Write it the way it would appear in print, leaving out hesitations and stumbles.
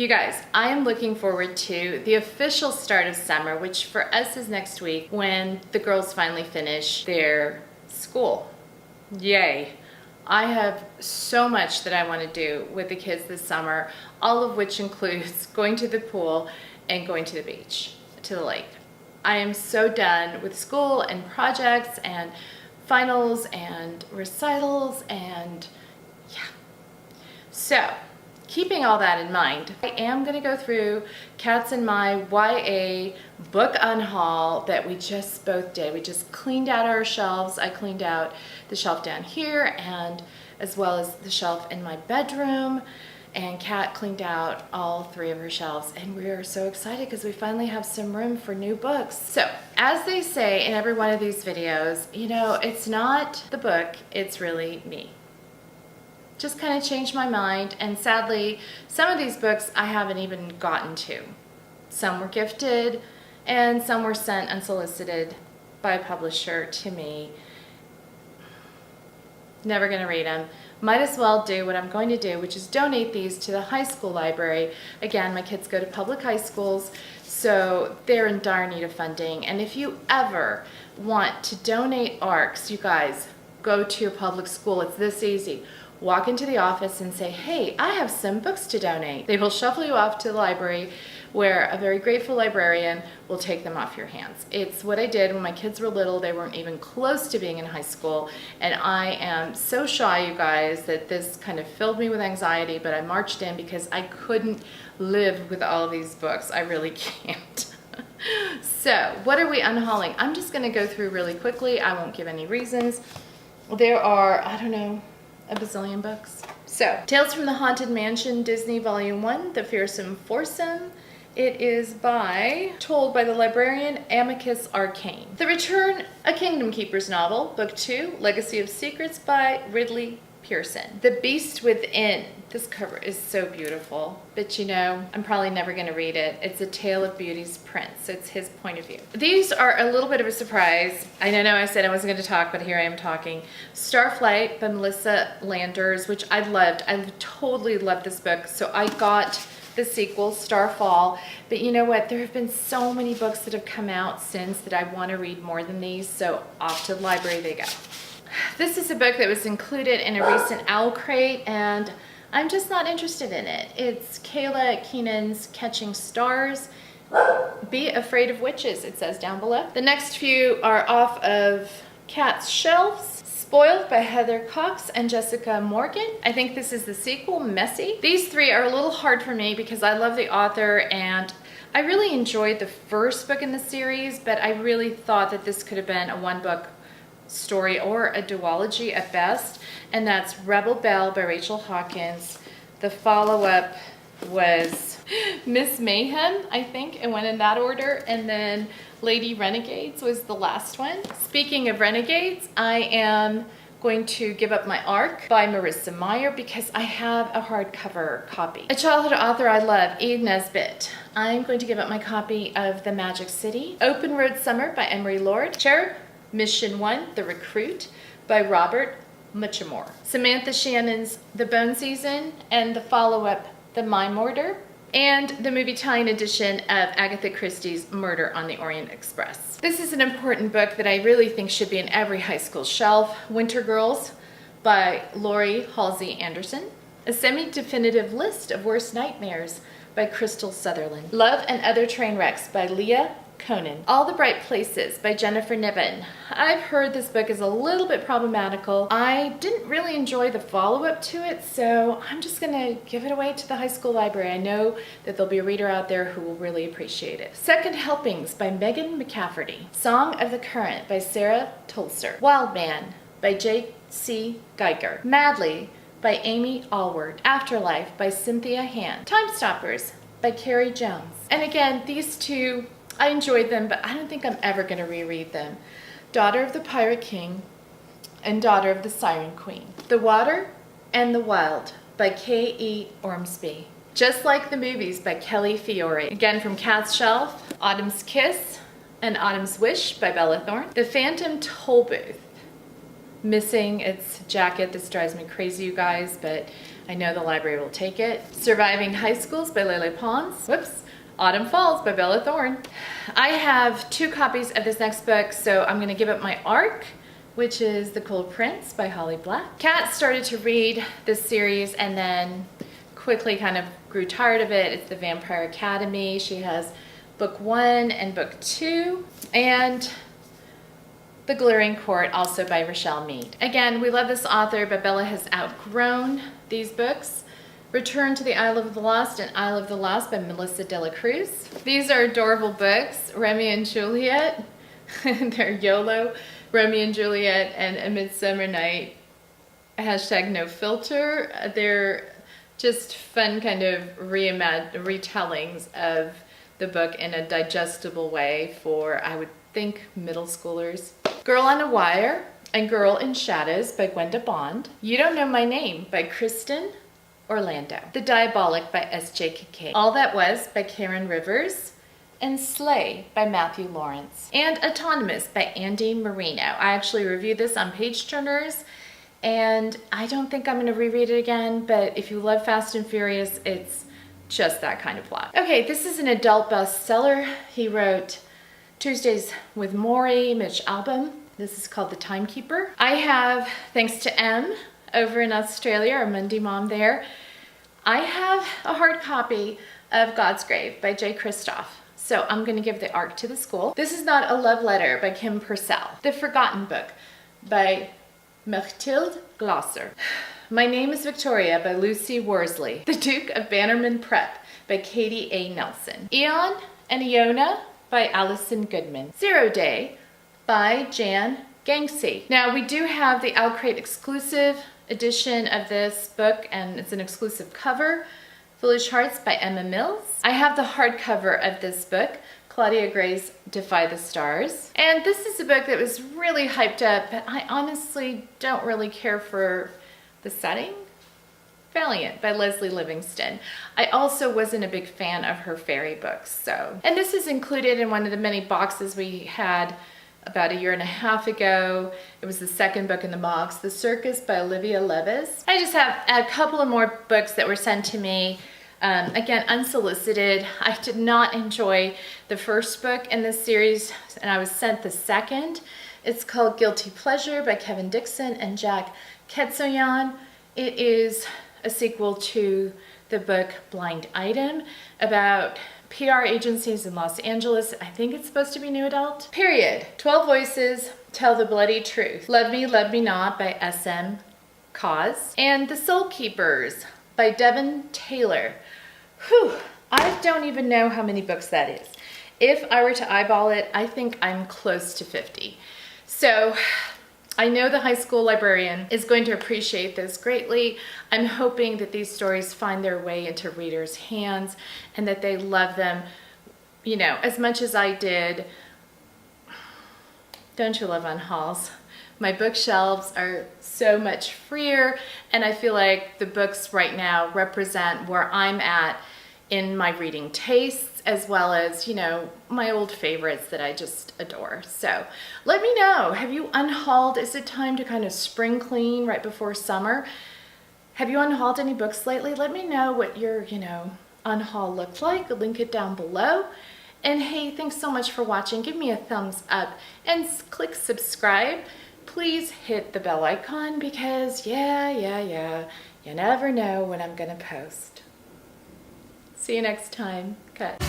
You guys, I am looking forward to the official start of summer, which for us is next week when the girls finally finish their school. Yay. I have so much that I want to do with the kids this summer, all of which includes going to the pool and going to the beach, to the lake. I am so done with school and projects and finals and recitals and yeah. So, keeping all that in mind, I am going to go through Kat's and my YA book unhaul that we just both did. We just cleaned out our shelves. I cleaned out the shelf down here and as well as the shelf in my bedroom. And Kat cleaned out all 3 of her shelves, and we are so excited because we finally have some room for new books. So, as they say in every one of these videos, you know, it's not the book, it's really me. Just kind of changed my mind, and sadly, some of these books I haven't even gotten to. Some were gifted, and some were sent unsolicited by a publisher to me. Never gonna read them. Might as well do what I'm going to do, which is donate these to the high school library. Again, my kids go to public high schools, so they're in dire need of funding. And if you ever want to donate ARCs, you guys, go to your public school. It's this easy. Walk into the office and say, hey, I have some books to donate. They will shuffle you off to the library where a very grateful librarian will take them off your hands. It's what I did when my kids were little. They weren't even close to being in high school. And I am so shy, you guys, that this kind of filled me with anxiety, but I marched in because I couldn't live with all of these books. I really can't. So, what are we unhauling? I'm just gonna go through really quickly. I won't give any reasons. There are, I don't know, a bazillion books. So, Tales from the Haunted Mansion, Disney Volume 1, The Fearsome Foursome. It is told by the librarian Amicus Arcane. The Return, a Kingdom Keeper's novel, Book 2, Legacy of Secrets by Ridley Pearson. The Beast Within. This cover is so beautiful, but you know, I'm probably never going to read it. It's A Tale of Beauty's Prince. It's his point of view. These are a little bit of a surprise. I know I said I wasn't going to talk, but here I am talking. Starflight by Melissa Landers, which I loved. I totally loved this book, so I got the sequel, Starfall. But you know what? There have been so many books that have come out since that I want to read more than these, so off to the library they go. This is a book that was included in a recent Owl Crate, and I'm just not interested in it. It's Kayla Keenan's Catching Stars. Be Afraid of Witches, it says down below. The next few are off of Kat's shelves. Spoiled by Heather Cox and Jessica Morgan. I think this is the sequel, Messy. These 3 are a little hard for me because I love the author and I really enjoyed the first book in the series, but I really thought that this could have been a 1-book story or a duology at best, and that's Rebel Belle by Rachel Hawkins. The follow-up was Miss Mayhem, I think, it went in that order, and then Lady Renegades was the last one. Speaking of Renegades, I am going to give up my ARC by Marissa Meyer because I have a hardcover copy. A childhood author I love, Eve Nesbitt. I'm going to give up my copy of The Magic City. Open Road Summer by Emery Lord. Cherub, Mission 1, The Recruit by Robert Muchamore. Samantha Shannon's The Bone Season and the follow-up, The Mime Order, and the movie tie-in edition of Agatha Christie's Murder on the Orient Express. This is an important book that I really think should be in every high school shelf. Winter Girls by Lori Halsey Anderson. A semi-definitive list of worst nightmares by Crystal Sutherland. Love and Other Train Wrecks by Leah Conan. All the Bright Places by Jennifer Niven. I've heard this book is a little bit problematical. I didn't really enjoy the follow-up to it, so I'm just gonna give it away to the high school library. I know that there'll be a reader out there who will really appreciate it. Second Helpings by Megan McCafferty. Song of the Current by Sarah Tolster. Wild Man by J.C. Geiger. Madly by Amy Allward. Afterlife by Cynthia Hand. Time Stoppers by Carrie Jones. And again, these 2, I enjoyed them, but I don't think I'm ever going to reread them. Daughter of the Pirate King and Daughter of the Siren Queen. The Water and the Wild by K.E. Ormsby. Just Like the Movies by Kelly Fiore. Again from Kat's shelf. Autumn's Kiss and Autumn's Wish by Bella Thorne. The Phantom Toll Booth. Missing its jacket. This drives me crazy, you guys, but I know the library will take it. Surviving High Schools by Lele Pons. Whoops. Autumn Falls by Bella Thorne. I have 2 copies of this next book, so I'm gonna give up my ARC, which is The Cold Prince by Holly Black. Kat started to read this series and then quickly kind of grew tired of it. It's The Vampire Academy. She has book 1 and book 2, and The Glittering Court, also by Rochelle Mead. Again, we love this author, but Bella has outgrown these books. Return to the Isle of the Lost and Isle of the Lost by Melissa de la Cruz. These are adorable books. Romeo and Juliet, they're YOLO, Romeo and Juliet and A Midsummer Night, hashtag no filter. They're just fun kind of retellings of the book in a digestible way for, I would think, middle schoolers. Girl on a Wire and Girl in Shadows by Gwenda Bond. You Don't Know My Name by Kristen Orlando. The Diabolic by S.J. Kincaid. All That Was by Karen Rivers. And Slay by Matthew Lawrence. And Autonomous by Andy Marino. I actually reviewed this on Page Turners, and I don't think I'm gonna reread it again, but if you love Fast and Furious, it's just that kind of plot. Okay, this is an adult bestseller. He wrote Tuesdays with Maury, Mitch Albom. This is called The Timekeeper. I have, thanks to M over in Australia, our Mundie mom there, I have a hard copy of God's Grave by Jay Kristoff. So I'm gonna give the ARC to the school. This is Not a Love Letter by Kim Purcell. The Forgotten Book by Mechtilde Glosser. My Name is Victoria by Lucy Worsley. The Duke of Bannerman Prep by Katie A. Nelson. Eon and Iona by Allison Goodman. Zero Day by Jan Gangsey. Now we do have the Crate exclusive edition of this book, and it's an exclusive cover. Foolish Hearts by Emma Mills. I have the hardcover of this book, Claudia Gray's Defy the Stars. And this is a book that was really hyped up, but I honestly don't really care for the setting. Valiant by Leslie Livingston. I also wasn't a big fan of her fairy books, so. And this is included in one of the many boxes we had about 1.5 years ago. It was the second book in the box, The Circus by Olivia Levis. I just have a couple of more books that were sent to me, again, unsolicited. I did not enjoy the first book in this series, and I was sent the second. It's called Guilty Pleasure by Kevin Dixon and Jack Ketsoyan. It is a sequel to the book Blind Item about PR agencies in Los Angeles. I think it's supposed to be new adult. Period. 12 Voices Tell the Bloody Truth. Love Me Not by S.M. Cause. And The Soul Keepers by Devin Taylor. Whew, I don't even know how many books that is. If I were to eyeball it, I think I'm close to 50. So I know the high school librarian is going to appreciate this greatly. I'm hoping that these stories find their way into readers' hands and that they love them, you know, as much as I did. Don't you love unhauls? My bookshelves are so much freer, and I feel like the books right now represent where I'm at in my reading tastes, as well as, you know, my old favorites that I just adore. So let me know, have you unhauled? Is it time to kind of spring clean right before summer? Have you unhauled any books lately? Let me know what your, you know, unhaul looked like. I'll link it down below. And hey, thanks so much for watching. Give me a thumbs up and click subscribe. Please hit the bell icon because yeah, you never know when I'm gonna post. See you next time. Cut.